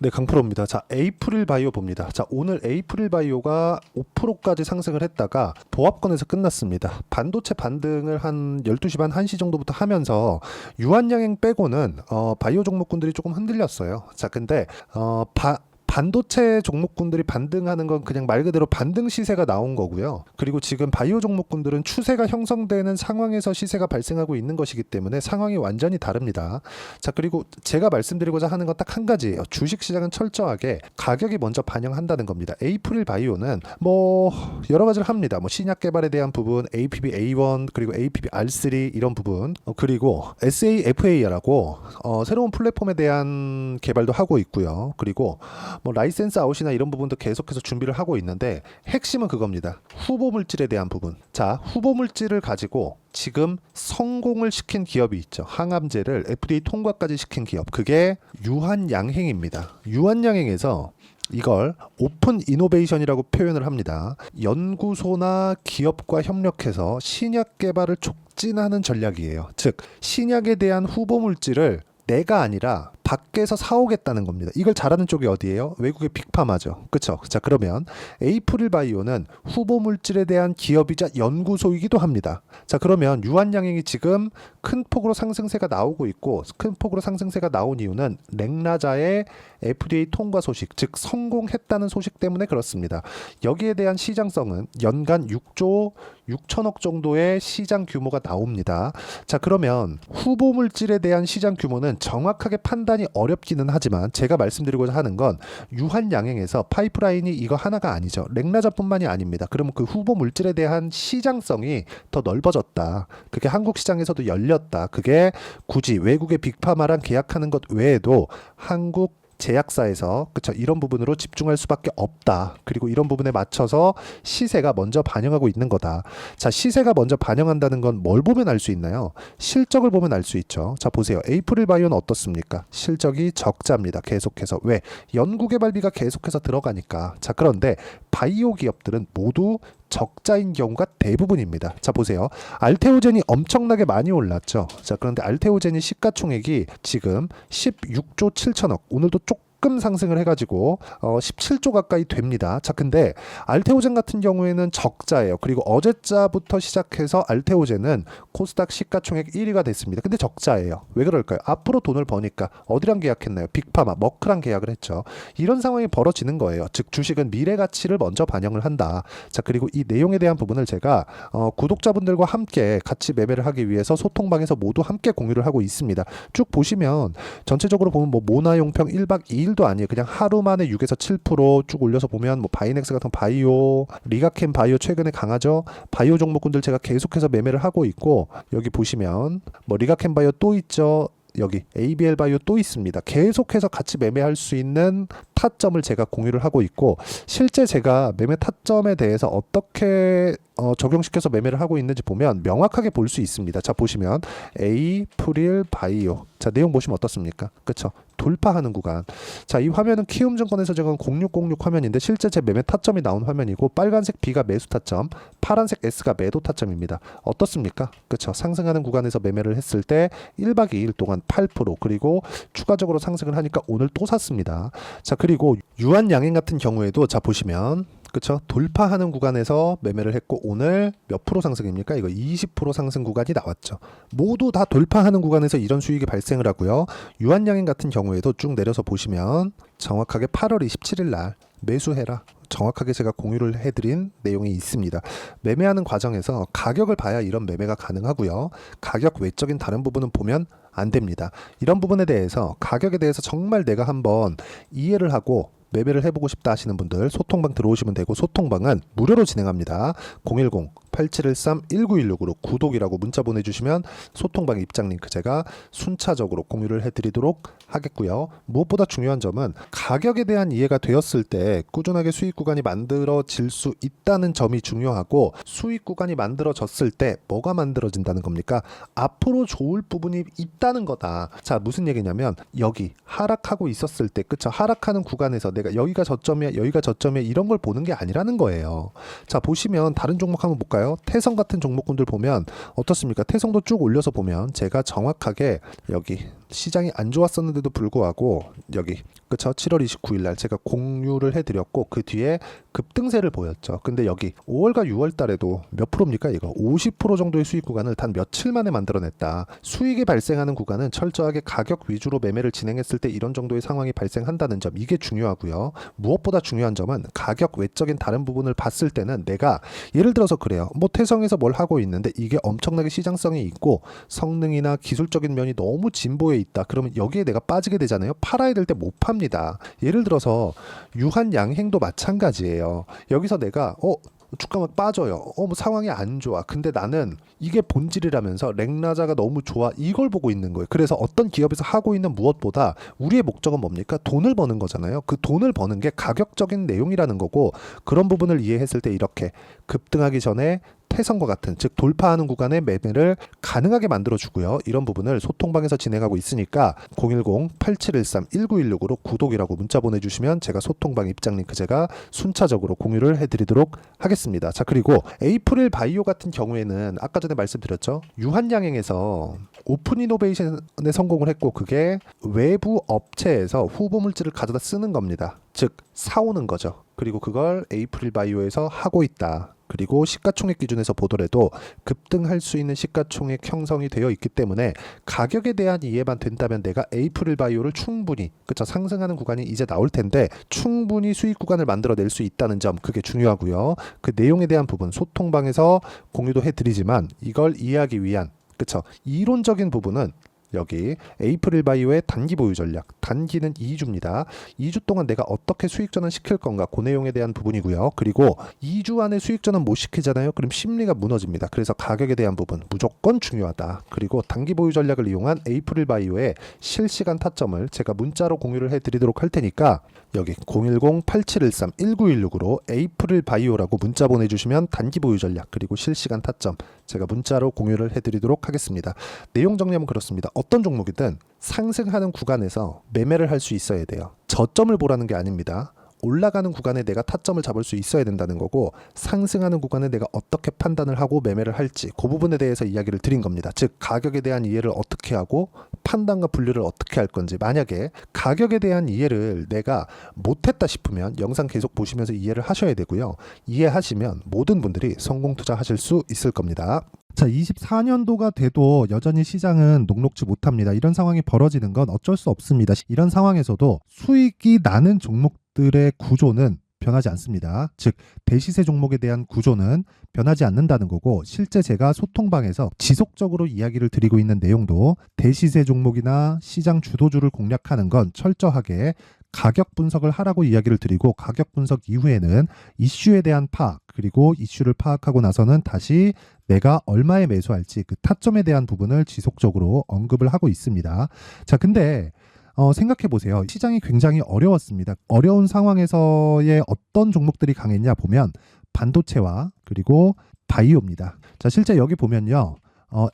네, 강프로입니다. 자, 에이프릴 바이오 봅니다. 자, 오늘 에이프릴 바이오가 5%까지 상승을 했다가 보합권에서 끝났습니다. 반도체 반등을 한 12시 반 1시 정도부터 하면서 유한양행 빼고는 바이오 종목군들이 조금 흔들렸어요. 자, 근데 반도체 종목군들이 반등하는 건 그냥 말 그대로 반등 시세가 나온 거고요. 그리고 지금 바이오 종목군들은 추세가 형성되는 상황에서 시세가 발생하고 있는 것이기 때문에 상황이 완전히 다릅니다. 자, 그리고 제가 말씀드리고자 하는 건 딱 한 가지예요. 주식시장은 철저하게 가격이 먼저 반영한다는 겁니다. 에이프릴 바이오는 뭐 여러 가지를 합니다. 뭐 신약 개발에 대한 부분, APB A1 그리고 APB R3 이런 부분, 그리고 SAFA라고 새로운 플랫폼에 대한 개발도 하고 있고요. 그리고 뭐 라이센스 아웃이나 이런 부분도 계속해서 준비를 하고 있는데 핵심은 그겁니다. 후보 물질에 대한 부분. 자, 후보 물질을 가지고 지금 성공을 시킨 기업이 있죠. 항암제를 FDA 통과까지 시킨 기업. 그게 유한양행입니다. 유한양행에서 이걸 오픈 이노베이션이라고 표현을 합니다. 연구소나 기업과 협력해서 신약 개발을 촉진하는 전략이에요. 즉, 신약에 대한 후보 물질을 내가 아니라 밖에서 사오겠다는 겁니다. 이걸 잘하는 쪽이 어디예요? 외국의 빅파마죠. 그렇죠? 자, 그러면 에이프릴 바이오는 후보 물질에 대한 기업이자 연구소이기도 합니다. 자, 그러면 유한양행이 지금 큰 폭으로 상승세가 나오고 있고, 큰 폭으로 상승세가 나온 이유는 렉나자의 FDA 통과 소식, 즉 성공했다는 소식 때문에 그렇습니다. 여기에 대한 시장성은 연간 6조 6천억 정도의 시장 규모가 나옵니다. 자, 그러면 후보 물질에 대한 시장 규모는 정확하게 판단이 어렵기는 하지만 제가 말씀드리고자 하는 건 유한양행에서 파이프라인이 이거 하나가 아니죠. 렉나자뿐만이 아닙니다. 그러면 그 후보 물질에 대한 시장성이 더 넓어졌다. 그게 한국 시장에서도 열렸다. 그게 굳이 외국의 빅파마랑 계약하는 것 외에도 한국 제약사에서 그쵸, 이런 부분으로 집중할 수밖에 없다. 그리고 이런 부분에 맞춰서 시세가 먼저 반영하고 있는 거다. 자, 시세가 먼저 반영한다는 건 뭘 보면 알 수 있나요? 실적을 보면 알 수 있죠. 자, 보세요. 에이프릴 바이오는 어떻습니까? 실적이 적자입니다. 계속해서. 왜? 연구개발비가 계속해서 들어가니까. 자, 그런데 바이오 기업들은 모두 적자인 경우가 대부분입니다. 자, 보세요. 알테오젠이 엄청나게 많이 올랐죠. 자, 그런데 알테오젠이 시가총액이 지금 16조 7천억. 오늘도 조금 상승을 해가지고 17조 가까이 됩니다. 자, 근데 알테오젠 같은 경우에는 적자예요. 그리고 어제자부터 시작해서 알테오젠은 코스닥 시가총액 1위가 됐습니다. 근데 적자예요. 왜 그럴까요? 앞으로 돈을 버니까 어디랑 계약했나요? 빅파마, 머크랑 계약을 했죠. 이런 상황이 벌어지는 거예요. 즉, 주식은 미래 가치를 먼저 반영을 한다. 자, 그리고 이 내용에 대한 부분을 제가 구독자분들과 함께 같이 매매를 하기 위해서 소통방에서 모두 함께 공유를 하고 있습니다. 쭉 보시면 전체적으로 보면 뭐 모나용평 1박 2일도 아니에요. 그냥 하루 만에 6에서 7% 쭉 올려서 보면 뭐 바이넥스 같은 바이오, 리가캠 바이오 최근에 강하죠. 바이오 종목군들 제가 계속해서 매매를 하고 있고, 여기 보시면 뭐 리가캠 바이오 또 있죠. 여기 ABL 바이오 또 있습니다. 계속해서 같이 매매할 수 있는 타점을 제가 공유를 하고 있고, 실제 제가 매매 타점에 대해서 어떻게 적용시켜서 매매를 하고 있는지 보면 명확하게 볼 수 있습니다. 자, 보시면 에이프릴 바이오. 자, 내용 보시면 어떻습니까? 그쵸? 돌파하는 구간. 자, 이 화면은 키움증권에서 제가 0606 화면인데 실제 제 매매 타점이 나온 화면이고, 빨간색 B가 매수 타점, 파란색 S가 매도 타점입니다. 어떻습니까? 그쵸? 상승하는 구간에서 매매를 했을 때 1박 2일 동안 8%, 그리고 추가적으로 상승을 하니까 오늘 또 샀습니다. 자, 그리고 유한양행 같은 경우에도 자, 보시면 그쵸? 돌파하는 구간에서 매매를 했고, 오늘 몇 프로 상승입니까? 이거 20% 상승 구간이 나왔죠. 모두 다 돌파하는 구간에서 이런 수익이 발생을 하고요. 유한양행 같은 경우에도 쭉 내려서 보시면 정확하게 8월 27일 날 매수해라. 정확하게 제가 공유를 해드린 내용이 있습니다. 매매하는 과정에서 가격을 봐야 이런 매매가 가능하고요. 가격 외적인 다른 부분은 보면 안 됩니다. 이런 부분에 대해서, 가격에 대해서 정말 내가 한번 이해를 하고 매매를 해보고 싶다 하시는 분들 소통방 들어오시면 되고, 소통방은 무료로 진행합니다. 010-8713-1916으로 구독이라고 문자 보내주시면 소통방 입장 링크 제가 순차적으로 공유를 해드리도록 하겠고요. 무엇보다 중요한 점은 가격에 대한 이해가 되었을 때 꾸준하게 수익 구간이 만들어질 수 있다는 점이 중요하고, 수익 구간이 만들어졌을 때 뭐가 만들어진다는 겁니까? 앞으로 좋을 부분이 있다는 거다. 자, 무슨 얘기냐면 여기 하락하고 있었을 때, 그쵸? 하락하는 구간에서 내가 여기가 저점이야, 여기가 저점이야, 이런 걸 보는 게 아니라는 거예요. 자, 보시면 다른 종목 한번 볼까요? 태성 같은 종목군들 보면 어떻습니까? 태성도 쭉 올려서 보면 제가 정확하게 여기 시장이 안 좋았었는데도 불구하고 여기 그쵸 7월 29일 날 제가 공유를 해드렸고 그 뒤에 급등세를 보였죠. 근데 여기 5월과 6월 달에도 몇 프로입니까? 이거 50% 정도의 수익 구간을 단 며칠 만에 만들어냈다. 수익이 발생하는 구간은 철저하게 가격 위주로 매매를 진행했을 때 이런 정도의 상황이 발생한다는 점, 이게 중요하고요. 무엇보다 중요한 점은 가격 외적인 다른 부분을 봤을 때는 내가 예를 들어서 그래요. 뭐 태성에서 뭘 하고 있는데 이게 엄청나게 시장성이 있고 성능이나 기술적인 면이 너무 진보해 있다. 그러면 여기에 내가 빠지게 되잖아요. 팔아야 될 때 못 팝니다. 예를 들어서 유한양행도 마찬가지예요. 여기서 내가 주가가 빠져요. 뭐 상황이 안 좋아. 근데 나는 이게 본질이라면서 랭라자가 너무 좋아. 이걸 보고 있는 거예요. 그래서 어떤 기업에서 하고 있는 무엇보다 우리의 목적은 뭡니까? 돈을 버는 거잖아요. 그 돈을 버는 게 가격적인 내용이라는 거고, 그런 부분을 이해했을 때 이렇게 급등하기 전에 태성과 같은, 즉 돌파하는 구간의 매매를 가능하게 만들어주고요. 이런 부분을 소통방에서 진행하고 있으니까 010-8713-1916으로 구독이라고 문자 보내주시면 제가 소통방 입장 링크 제가 순차적으로 공유를 해드리도록 하겠습니다. 자, 그리고 에이프릴 바이오 같은 경우에는 아까 전에 말씀드렸죠. 유한양행에서 오픈 이노베이션에 성공을 했고, 그게 외부 업체에서 후보 물질을 가져다 쓰는 겁니다. 즉 사오는 거죠. 그리고 그걸 에이프릴 바이오에서 하고 있다. 그리고 시가총액 기준에서 보더라도 급등할 수 있는 시가총액 형성이 되어 있기 때문에 가격에 대한 이해만 된다면 내가 에이프릴 바이오를 충분히, 그쵸, 상승하는 구간이 이제 나올 텐데 충분히 수익 구간을 만들어낼 수 있다는 점, 그게 중요하고요. 그 내용에 대한 부분 소통방에서 공유도 해드리지만 이걸 이해하기 위한, 그쵸, 이론적인 부분은 여기 에이프릴 바이오의 단기 보유 전략, 단기는 2주입니다. 2주 동안 내가 어떻게 수익 전환 시킬 건가, 그 내용에 대한 부분이고요. 그리고 2주 안에 수익 전환 못 시키잖아요. 그럼 심리가 무너집니다. 그래서 가격에 대한 부분 무조건 중요하다. 그리고 단기 보유 전략을 이용한 에이프릴 바이오의 실시간 타점을 제가 문자로 공유를 해드리도록 할 테니까 여기 010-8713-1916으로 에이프릴 바이오라고 문자 보내주시면 단기 보유 전략 그리고 실시간 타점 제가 문자로 공유를 해드리도록 하겠습니다. 내용 정리하면 그렇습니다. 어떤 종목이든 상승하는 구간에서 매매를 할 수 있어야 돼요. 저점을 보라는 게 아닙니다. 올라가는 구간에 내가 타점을 잡을 수 있어야 된다는 거고, 상승하는 구간에 내가 어떻게 판단을 하고 매매를 할지, 그 부분에 대해서 이야기를 드린 겁니다. 즉 가격에 대한 이해를 어떻게 하고 판단과 분류를 어떻게 할 건지. 만약에 가격에 대한 이해를 내가 못했다 싶으면 영상 계속 보시면서 이해를 하셔야 되고요. 이해하시면 모든 분들이 성공 투자하실 수 있을 겁니다. 자, 24년도가 돼도 여전히 시장은 녹록지 못합니다. 이런 상황이 벌어지는 건 어쩔 수 없습니다. 이런 상황에서도 수익이 나는 종목들의 구조는 변하지 않습니다. 즉 대시세 종목에 대한 구조는 변하지 않는다는 거고, 실제 제가 소통방에서 지속적으로 이야기를 드리고 있는 내용도 대시세 종목이나 시장 주도주를 공략하는 건 철저하게 가격 분석을 하라고 이야기를 드리고, 가격 분석 이후에는 이슈에 대한 파악, 그리고 이슈를 파악하고 나서는 다시 내가 얼마에 매수할지 그 타점에 대한 부분을 지속적으로 언급을 하고 있습니다. 자, 근데 생각해 보세요. 시장이 굉장히 어려웠습니다. 어려운 상황에서의 어떤 종목들이 강했냐 보면 반도체와 그리고 바이오입니다. 자, 실제 여기 보면요.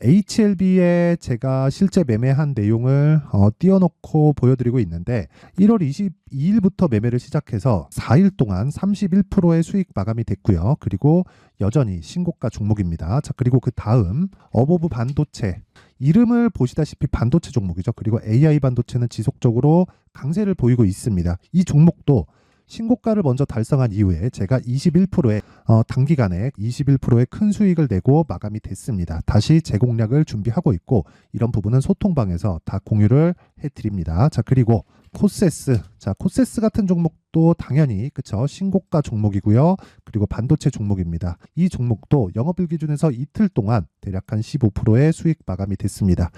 HLB에 제가 실제 매매한 내용을 띄워놓고 보여드리고 있는데 1월 22일부터 매매를 시작해서 4일 동안 31%의 수익 마감이 됐고요. 그리고 여전히 신고가 종목입니다. 자, 그리고 그 다음 어보브 반도체, 이름을 보시다시피 반도체 종목이죠. 그리고 AI 반도체는 지속적으로 강세를 보이고 있습니다. 이 종목도 신고가를 먼저 달성한 이후에 제가 21%의 단기간에 21%의 큰 수익을 내고 마감이 됐습니다. 다시 재공략을 준비하고 있고, 이런 부분은 소통방에서 다 공유를 해드립니다. 자, 그리고 코세스, 자, 코세스 같은 종목도 당연히 그쵸, 신고가 종목이고요. 그리고 반도체 종목입니다. 이 종목도 영업일 기준에서 이틀 동안 대략 한 15%의 수익 마감이 됐습니다.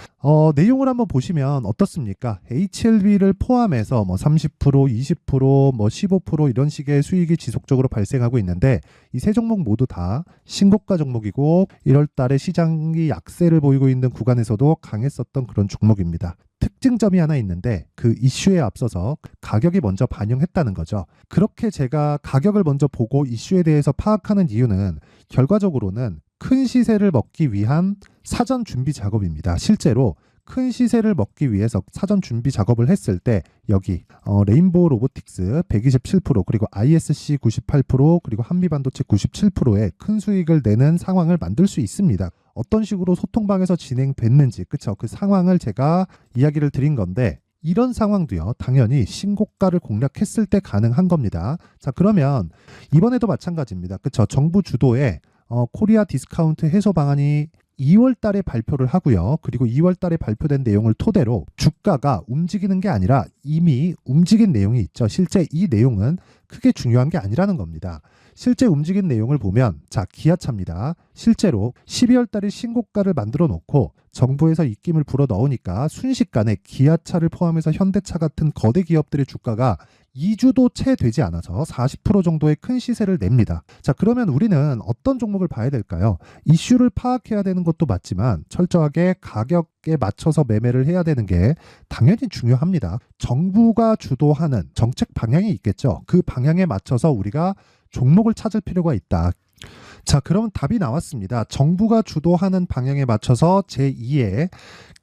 내용을 한번 보시면 어떻습니까? HLB를 포함해서 뭐 30%, 20%, 뭐 15% 이런 식의 수익이 지속적으로 발생하고 있는데, 이 세 종목 모두 다 신고가 종목이고 1월 달에 시장이 약세를 보이고 있는 구간에서도 강했었던 그런 종목입니다. 특징점이 하나 있는데 그 이슈에 앞서서 가격이 먼저 반영했다는 거죠. 그렇게 제가 가격을 먼저 보고 이슈에 대해서 파악하는 이유는 결과적으로는 큰 시세를 먹기 위한 사전 준비 작업입니다. 실제로 큰 시세를 먹기 위해서 사전 준비 작업을 했을 때 여기 레인보우 로보틱스 127%, 그리고 ISC 98%, 그리고 한미반도체 97%의 큰 수익을 내는 상황을 만들 수 있습니다. 어떤 식으로 소통방에서 진행됐는지, 그쵸? 그 상황을 제가 이야기를 드린 건데, 이런 상황도요, 당연히 신고가를 공략했을 때 가능한 겁니다. 자, 그러면 이번에도 마찬가지입니다. 그쵸? 정부 주도의 코리아 디스카운트 해소 방안이 2월 달에 발표를 하고요. 그리고 2월 달에 발표된 내용을 토대로 주가가 움직이는 게 아니라 이미 움직인 내용이 있죠. 실제 이 내용은 크게 중요한 게 아니라는 겁니다. 실제 움직인 내용을 보면, 자, 기아차입니다. 실제로 12월 달에 신고가를 만들어 놓고 정부에서 입김을 불어 넣으니까 순식간에 기아차를 포함해서 현대차 같은 거대 기업들의 주가가 2주도 채 되지 않아서 40% 정도의 큰 시세를 냅니다. 자, 그러면 우리는 어떤 종목을 봐야 될까요? 이슈를 파악해야 되는 것도 맞지만 철저하게 가격에 맞춰서 매매를 해야 되는 게 당연히 중요합니다. 정부가 주도하는 정책 방향이 있겠죠. 그 방향에 맞춰서 우리가 종목을 찾을 필요가 있다. 자, 그러면 답이 나왔습니다. 정부가 주도하는 방향에 맞춰서 제2의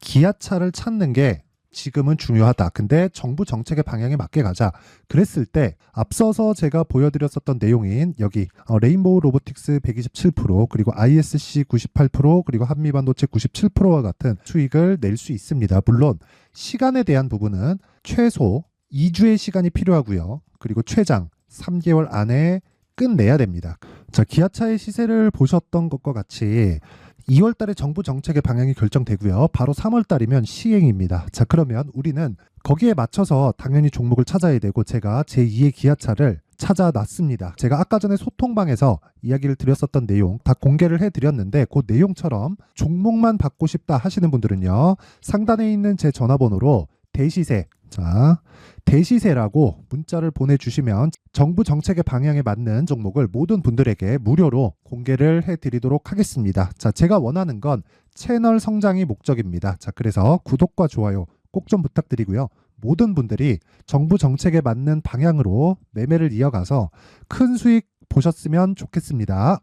기아차를 찾는 게 지금은 중요하다. 근데 정부 정책의 방향에 맞게 가자. 그랬을 때 앞서서 제가 보여드렸었던 내용인 여기 레인보우 로보틱스 127%, 그리고 ISC 98%, 그리고 한미반도체 97%와 같은 수익을 낼 수 있습니다. 물론 시간에 대한 부분은 최소 2주의 시간이 필요하고요. 그리고 최장 3개월 안에 끝내야 됩니다. 자, 기아차의 시세를 보셨던 것과 같이 2월 달에 정부 정책의 방향이 결정되고요. 바로 3월 달이면 시행입니다. 자, 그러면 우리는 거기에 맞춰서 당연히 종목을 찾아야 되고, 제가 제2의 기아차를 찾아놨습니다. 제가 아까 전에 소통방에서 이야기를 드렸었던 내용 다 공개를 해드렸는데, 그 내용처럼 종목만 받고 싶다 하시는 분들은요, 상단에 있는 제 전화번호로 대시세, 자, 대시세라고 문자를 보내주시면 정부 정책의 방향에 맞는 종목을 모든 분들에게 무료로 공개를 해드리도록 하겠습니다. 자, 제가 원하는 건 채널 성장이 목적입니다. 자, 그래서 구독과 좋아요 꼭 좀 부탁드리고요. 모든 분들이 정부 정책에 맞는 방향으로 매매를 이어가서 큰 수익 보셨으면 좋겠습니다.